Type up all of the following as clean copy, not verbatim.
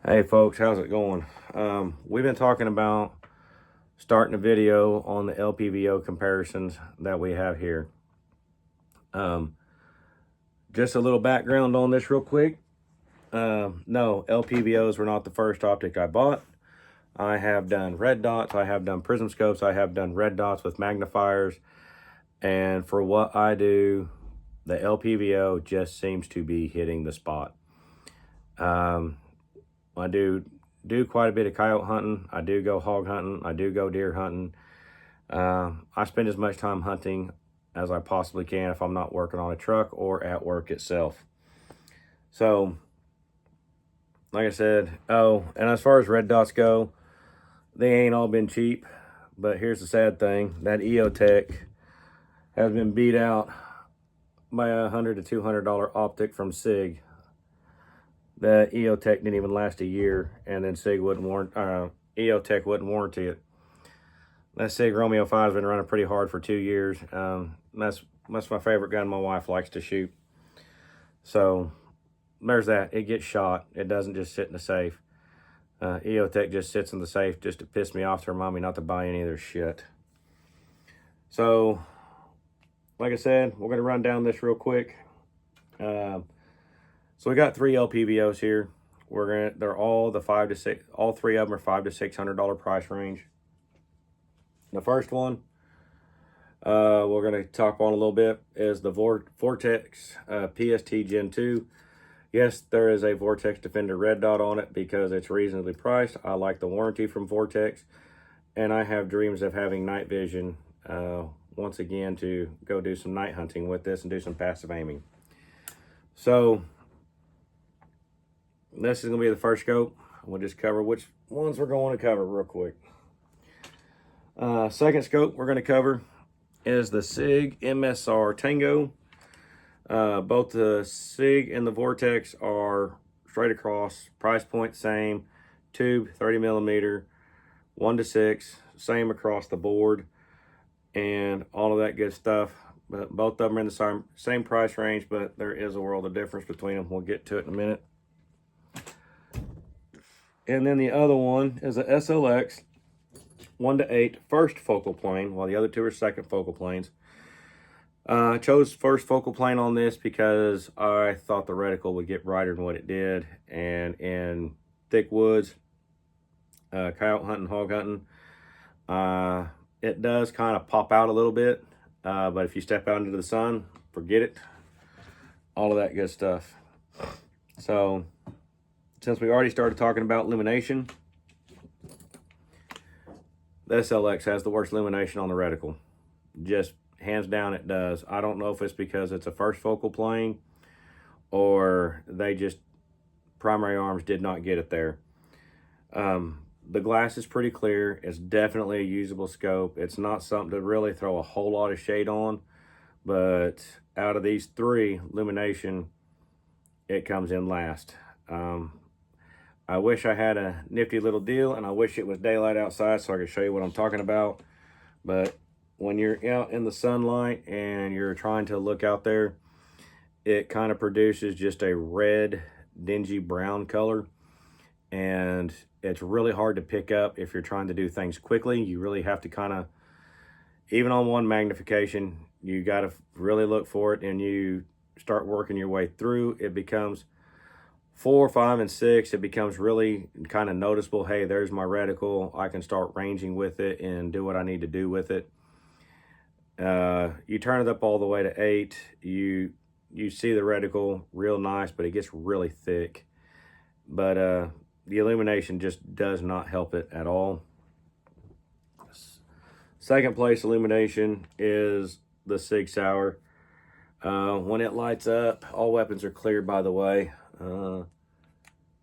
Hey folks, how's it going? We've been talking about starting a video on the LPVO comparisons that we have here. Just a little background on this real quick. No, LPVOs were not the first optic I bought. I have done red dots, I have done prism scopes, I have done red dots with magnifiers, and for what I do, the LPVO just seems to be hitting the spot. I do quite a bit of coyote hunting. I do go hog hunting. I do go deer hunting. I spend as much time hunting as I possibly can if I'm not working on a truck or at work itself. So, like I said, and as far as red dots go, they ain't all been cheap. But here's the sad thing. That EOTech has been beat out by a $100 to $200 optic from SIG. The EOTech didn't even last a year, and then SIG wouldn't EOTech wouldn't warranty it. That SIG Romeo 5 has been running pretty hard for 2 years. That's my favorite gun my wife likes to shoot. So there's that. It gets shot. It doesn't just sit in the safe. EOTech just sits in the safe just to piss me off, to remind me not to buy any of their shit. So, like I said, we're going to run down this real quick. So we got 3 LPVOs here. They're all the all 3 of them are $500 to $600 price range. The first one we're going to talk on a little bit is the Vortex PST GEN2. Yes, there is a Vortex Defender red dot on it because it's reasonably priced. I like the warranty from Vortex, and I have dreams of having night vision once again to go do some night hunting with this and do some passive aiming. So this is going to be the first scope. We'll just cover which ones we're going to cover real quick. Second scope we're going to cover is the SIG MSR Tango. Both the SIG and the Vortex are straight across, price point same, tube 30 millimeter, 1:6, same across the board, and all of that good stuff. But both of them are in the same price range, but there is a world of difference between them. We'll get to it in a minute. And then the other one is a SLX 1:8 first focal plane, while the other 2 are second focal planes. I chose first focal plane on this because I thought the reticle would get brighter than what it did. And in thick woods, coyote hunting, hog hunting, it does kind of pop out a little bit. But if you step out into the sun, forget it. All of that good stuff. So, since we already started talking about illumination, the SLX has the worst illumination on the reticle. Just hands down it does. I don't know if it's because it's a first focal plane or they just, primary arms did not get it there. The glass is pretty clear. It's definitely a usable scope. It's not something to really throw a whole lot of shade on, but out of these 3, illumination, it comes in last. I wish I had a nifty little deal, and I wish it was daylight outside so I could show you what I'm talking about. But when you're out in the sunlight and you're trying to look out there, it kind of produces just a red, dingy brown color. And it's really hard to pick up if you're trying to do things quickly. You really have to kind of, even on 1 magnification, you got to really look for it, and you start working your way through. It becomes 4, 5, and 6, it becomes really kind of noticeable. Hey, there's my reticle. I can start ranging with it and do what I need to do with it. You turn it up all the way to 8, you see the reticle real nice, but it gets really thick. But the illumination just does not help it at all. Second place illumination is the SIG Sauer. When it lights up, all weapons are clear, by the way.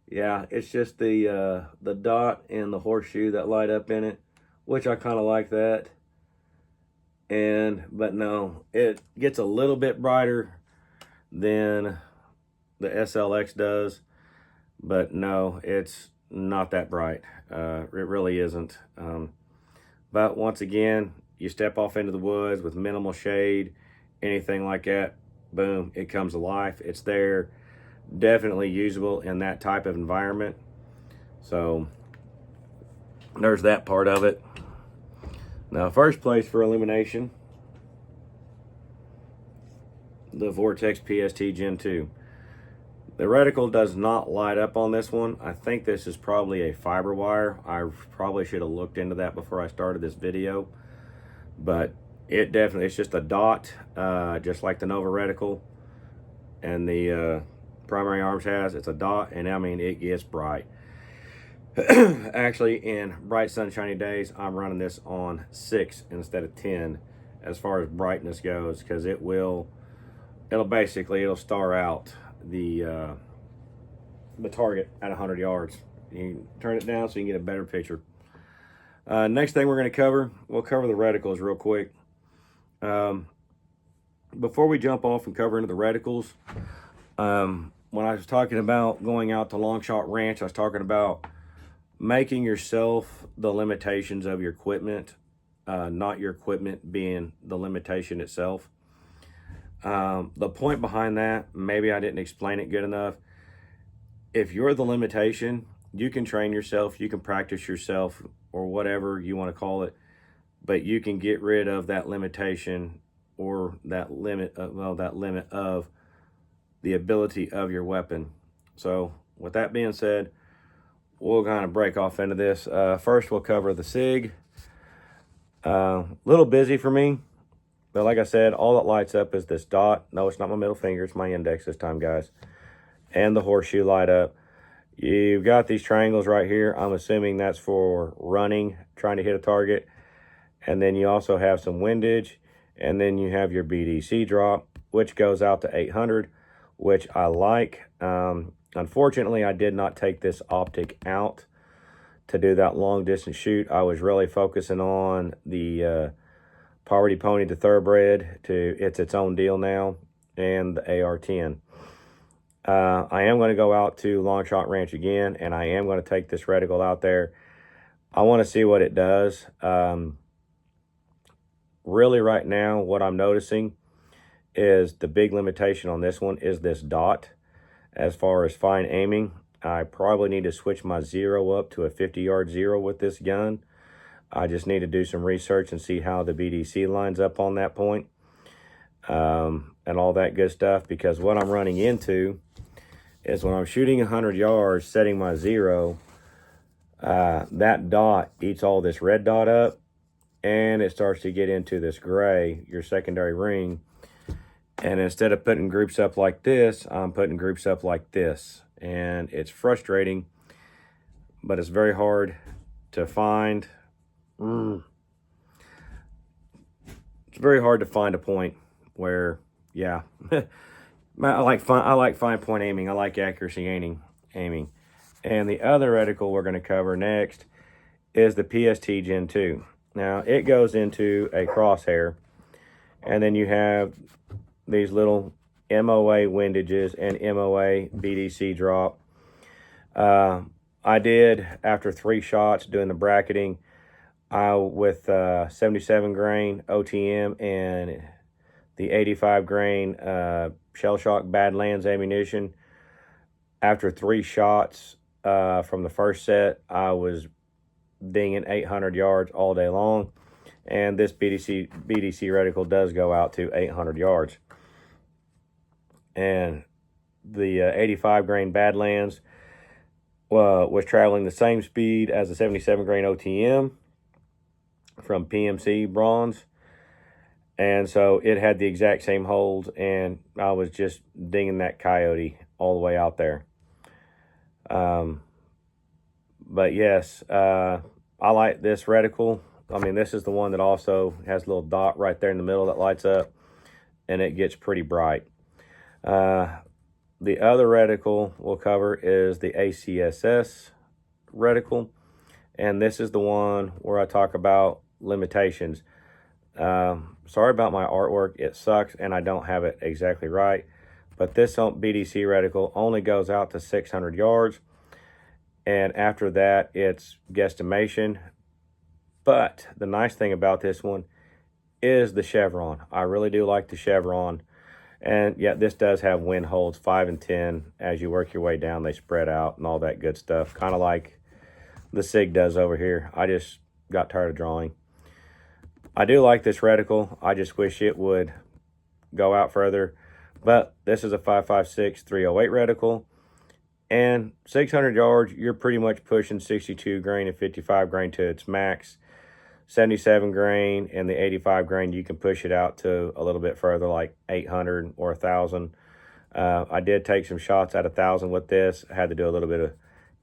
Yeah, it's just the dot and the horseshoe that light up in it, which I kind of like that. But no, it gets a little bit brighter than the SLX does, but no, it's not that bright. It really isn't. But once again, you step off into the woods with minimal shade, anything like that, boom, it comes alive. It's there. Definitely usable in that type of environment. So there's that part of it. Now, first place for illumination, the Vortex PST GEN2. The reticle does not light up on this one. I think this is probably a fiber wire. I probably should have looked into that before I started this video, but it definitely, it's just a dot, just like the Nova reticle and the primary arms has. It's a dot, and I mean, it gets bright. Actually, in bright sunshiny days, I'm running this on 6 instead of 10 as far as brightness goes, because it'll star out the target at 100 yards. You turn it down so you can get a better picture. Next thing we're going to cover, we'll cover the reticles real quick. Before we jump off and cover into the reticles, when I was talking about going out to long shot ranch, I was talking about making yourself the limitations of your equipment, not your equipment being the limitation itself. The point behind that, maybe I didn't explain it good enough. If you're the limitation, you can train yourself, you can practice yourself, or whatever you want to call it, but you can get rid of that limitation or that limit of the ability of your weapon. So with that being said, we'll kind of break off into this. First, we'll cover the SIG. Little busy for me, but like I said, all that lights up is this dot. No, it's not my middle finger, it's my index this time, guys. And the horseshoe light up. You've got these triangles right here. I'm assuming that's for running, trying to hit a target. And then you also have some windage. And then you have your BDC drop, which goes out to 800, which I like. Unfortunately, I did not take this optic out to do that long distance shoot. I was really focusing on the Poverty Pony to Thoroughbred. It's its own deal now, and the AR-10. I am going to go out to Long Shot Ranch again, and I am going to take this reticle out there. I want to see what it does. Really right now, what I'm noticing is the big limitation on this one is this dot. As far as fine aiming, I probably need to switch my zero up to a 50-yard zero with this gun. I just need to do some research and see how the BDC lines up on that point, and all that good stuff, because what I'm running into is when I'm shooting 100 yards, setting my zero, that dot eats all this red dot up, and it starts to get into this gray, your secondary ring. And instead of putting groups up like this, I'm putting groups up like this. And it's frustrating, but it's very hard to find. It's very hard to find a point where, yeah. I like fine point aiming. I like accuracy aiming. And the other reticle we're going to cover next is the PST GEN2. Now, it goes into a crosshair, and then you have these little MOA windages and MOA BDC drop. I did, after 3 shots doing the bracketing, with 77 grain OTM and the 85 grain shell shock Badlands ammunition. After 3 shots from the first set, I was dinging 800 yards all day long, and this BDC reticle does go out to 800 yards. And the 85 grain Badlands was traveling the same speed as the 77 grain OTM from PMC bronze, and so it had the exact same holds, and I was just dinging that coyote all the way out there. But yes, I like this reticle. I mean, this is the one that also has a little dot right there in the middle that lights up, and it gets pretty bright. The other reticle we'll cover is the ACSS reticle, and this is the one where I talk about limitations. Sorry about my artwork, it sucks and I don't have it exactly right, but this BDC reticle only goes out to 600 yards, and after that it's guesstimation. But the nice thing about this one is the chevron. I really do like the chevron. And yeah, this does have wind holds 5 and 10. As you work your way down, they spread out and all that good stuff. Kind of like the SIG does over here. I just got tired of drawing. I do like this reticle. I just wish it would go out further. But this is a 5.56 308 reticle. And 600 yards, you're pretty much pushing 62 grain and 55 grain to its max. 77 grain and the 85 grain, you can push it out to a little bit further, like 800 or 1,000. I did take some shots at 1,000 with this. I had to do a little bit of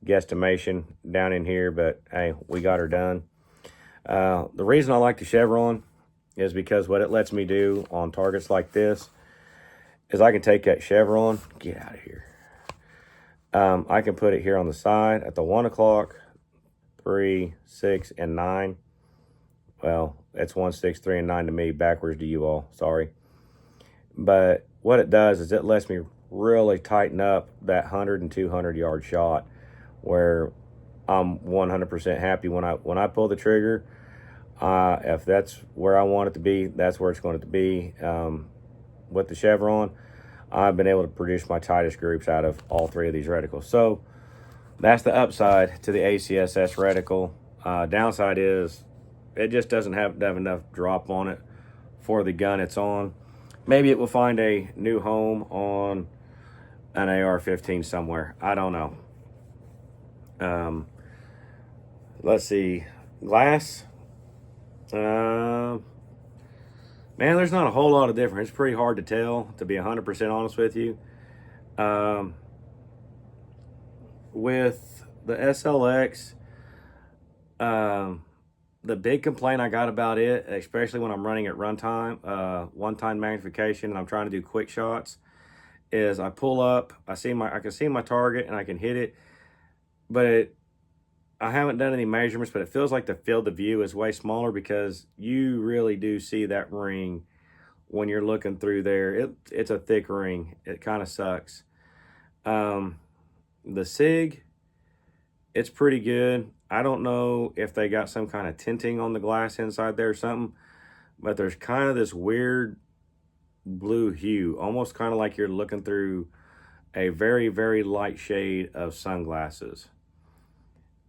guesstimation down in here, but hey, we got her done. The reason I like the chevron is because what it lets me do on targets like this is I can take that chevron, get out of here. I can put it here on the side at the 1 o'clock, 3, 6, and 9. Well, it's 1, 6, 3, and 9 to me, backwards to you all, sorry. But what it does is it lets me really tighten up that 100 and 200 yard shot where I'm 100% happy when I pull the trigger. If that's where I want it to be, that's where it's going to be. With the chevron, I've been able to produce my tightest groups out of all 3 of these reticles. So that's the upside to the ACSS reticle. Downside is it just doesn't have enough drop on it for the gun it's on. Maybe it will find a new home on an AR-15 somewhere. I don't know. Let's see. Glass. Man, there's not a whole lot of difference. It's pretty hard to tell, to be 100% honest with you. With the SLX, the big complaint I got about it, especially when I'm running at runtime, one-time magnification, and I'm trying to do quick shots, is I pull up, I can see my target and I can hit it, but I haven't done any measurements, but it feels like the field of view is way smaller because you really do see that ring when you're looking through there. It's a thick ring. It kind of sucks. The SIG, it's pretty good. I don't know if they got some kind of tinting on the glass inside there or something, but there's kind of this weird blue hue, almost kind of like you're looking through a very, very light shade of sunglasses.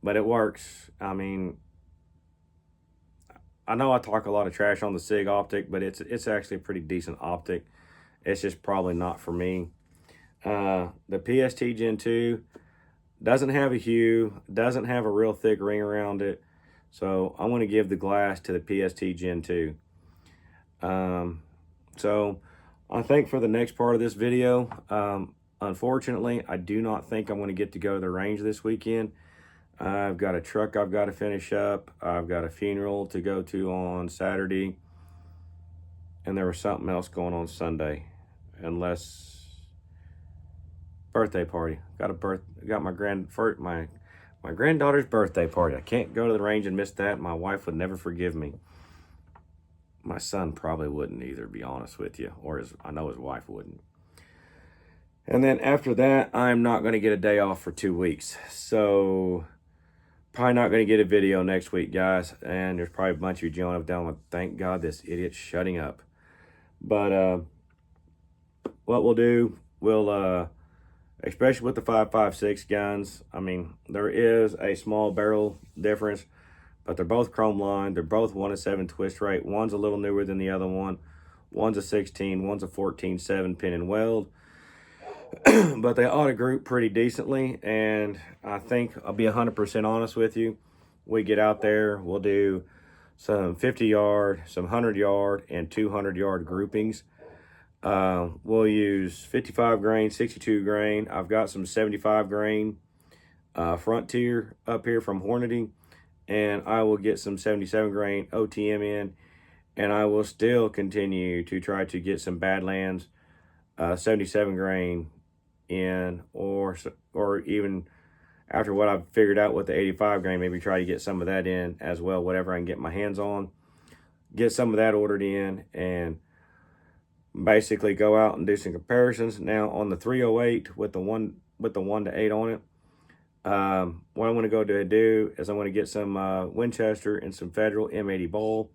But it works. I mean, I know I talk a lot of trash on the SIG optic, but it's actually a pretty decent optic. It's just probably not for me. The PST GEN2 doesn't have a hue, doesn't have a real thick ring around it. So I'm going to give the glass to the PST GEN2. So I think for the next part of this video, unfortunately, I do not think I'm going to get to go to the range this weekend. I've got a truck I've got to finish up. I've got a funeral to go to on Saturday. And there was something else going on Sunday. Unless birthday party. Got my granddaughter's birthday party. I can't go to the range and miss that. My wife would never forgive me. My son probably wouldn't either, to be honest with you. Or I know his wife wouldn't. And then after that, I'm not going to get a day off for 2 weeks. So probably not going to get a video next week, guys. And there's probably a bunch of you joining up down with, thank God this idiot's shutting up. But what we'll do, we'll especially with the 5.56 guns, I mean, there is a small barrel difference, but they're both chrome lined. They're both 1-7 twist rate. One's a little newer than the other one. One's a 16, one's a 14-7 pin and weld. But they ought to group pretty decently, and I think I'll be 100% honest with you. We get out there, we'll do some 50-yard, some 100-yard, and 200-yard groupings. We'll use 55 grain, 62 grain. I've got some 75 grain Frontier up here from Hornady, and I will get some 77 grain OTM in, and I will still continue to try to get some Badlands 77 grain in, or even after what I've figured out with the 85 grain, maybe try to get some of that in as well, whatever I can get my hands on. Get some of that ordered in and basically go out and do some comparisons. Now on the 308 with the 1 to 8 on it, what I'm going to go do is I'm going to get some Winchester and some Federal M80 Bowl.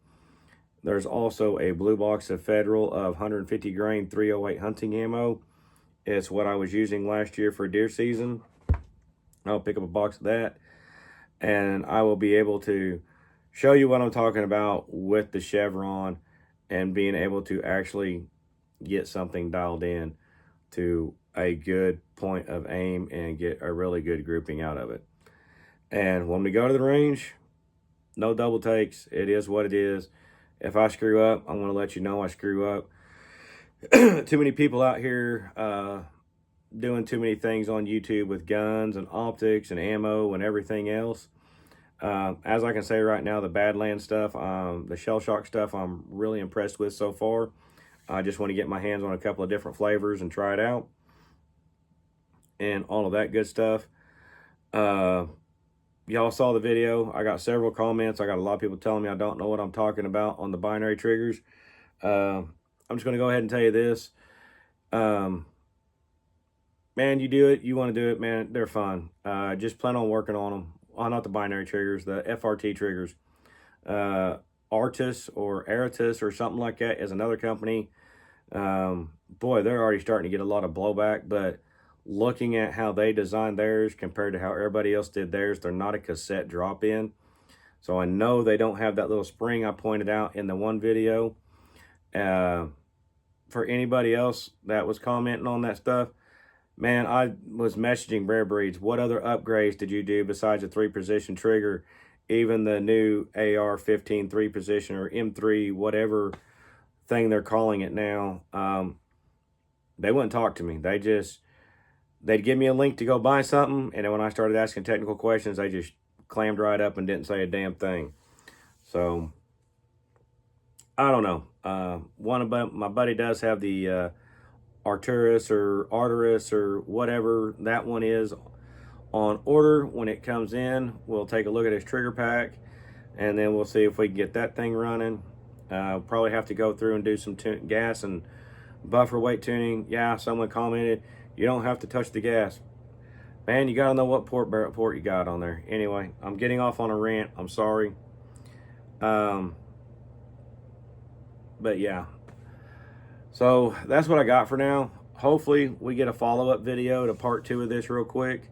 There's also a blue box of Federal of 150 grain 308 hunting ammo. It's what I was using last year for deer season. I'll pick up a box of that. and I will be able to show you what I'm talking about with the chevron and being able to actually get something dialed in to a good point of aim and get a really good grouping out of it. And when we go to the range, no double takes. It is what it is. If I screw up, I'm going to let you know I screw up. Too many people out here doing too many things on YouTube with guns and optics and ammo and everything else. As I can say right now, the Badlands stuff, the shell shock stuff, I'm really impressed with so far. I just want to get my hands on a couple of different flavors and try it out and all of that good stuff. Y'all saw the video. I got several comments. I got a lot of people telling me I don't know what I'm talking about on the binary triggers. I'm just going to go ahead and tell you this. Man, you do it. You want to do it, man. They're fun. Just plan on working on them. Oh, not the binary triggers, the FRT triggers. Artis or Aratus or something like that is another company. Boy, they're already starting to get a lot of blowback, but looking at how they designed theirs compared to how everybody else did theirs, they're not a cassette drop-in. So I know they don't have that little spring I pointed out in the one video. For anybody else that was commenting on that stuff, man, I was messaging Rare Breeds. What other upgrades did you do besides a 3-position trigger? Even the new AR-15 3-position or M3, whatever thing they're calling it now, they wouldn't talk to me. They'd give me a link to go buy something, and then when I started asking technical questions, they just clammed right up and didn't say a damn thing. So, I don't know. One of my buddy does have the Arturus or Arturus or whatever that one is on order. When it comes in, we'll take a look at his trigger pack, and then we'll see if we can get that thing running. Probably have to go through and do some gas and buffer weight tuning. Yeah, someone commented, you don't have to touch the gas. Man, you got to know what port you got on there. Anyway, I'm getting off on a rant. I'm sorry. But yeah. So that's what I got for now. Hopefully we get a follow-up video to part 2 of this real quick.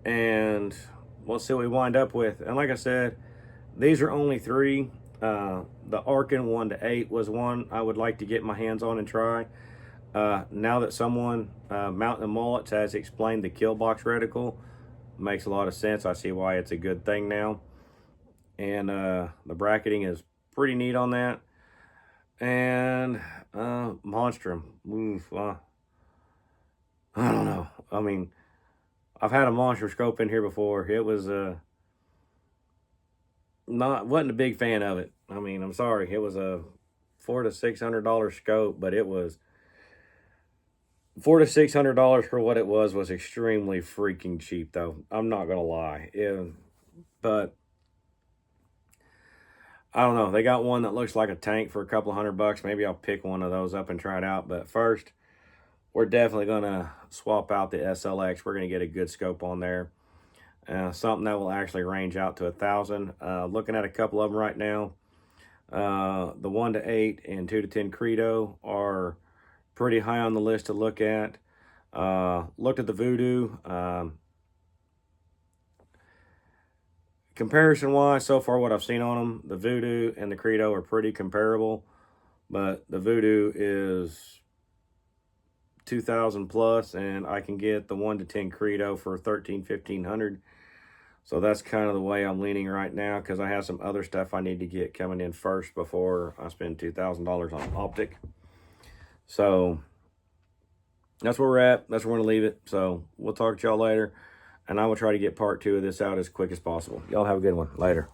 And we'll see what we wind up with. And like I said, these are only 3. The Arkin 1-8 was one I would like to get my hands on and try. Now that someone, Mountain Mullets, has explained the kill box reticle, makes a lot of sense. I see why it's a good thing now. And the bracketing is pretty neat on that. And Monstrum. Oof, I don't know. I mean, I've had a Monstrum scope in here before. It was wasn't a big fan of it. I mean, I'm sorry. It was a $400 to $600 scope, but it was $400 to $600 for what it was extremely freaking cheap, though. I'm not gonna lie. But I don't know. They got one that looks like a tank for a couple $100. Maybe I'll pick one of those up and try it out. But first, we're definitely gonna swap out the SLX. We're gonna get a good scope on there. Something that will actually range out to 1,000. Looking at a couple of them right now. The 1-8 and 2-10 Credo are pretty high on the list to look at. Looked at the Voodoo. Comparison wise, so far what I've seen on them, the Voodoo and the Credo are pretty comparable, but the Voodoo is 2,000 plus, and I can get the 1-10 Credo for 1,500. So that's kind of the way I'm leaning right now, because I have some other stuff I need to get coming in first before I spend $2,000 on optic. So that's where we're at. That's where we're going to leave it. So we'll talk to y'all later, and I will try to get part 2 of this out as quick as possible. Y'all have a good one. Later.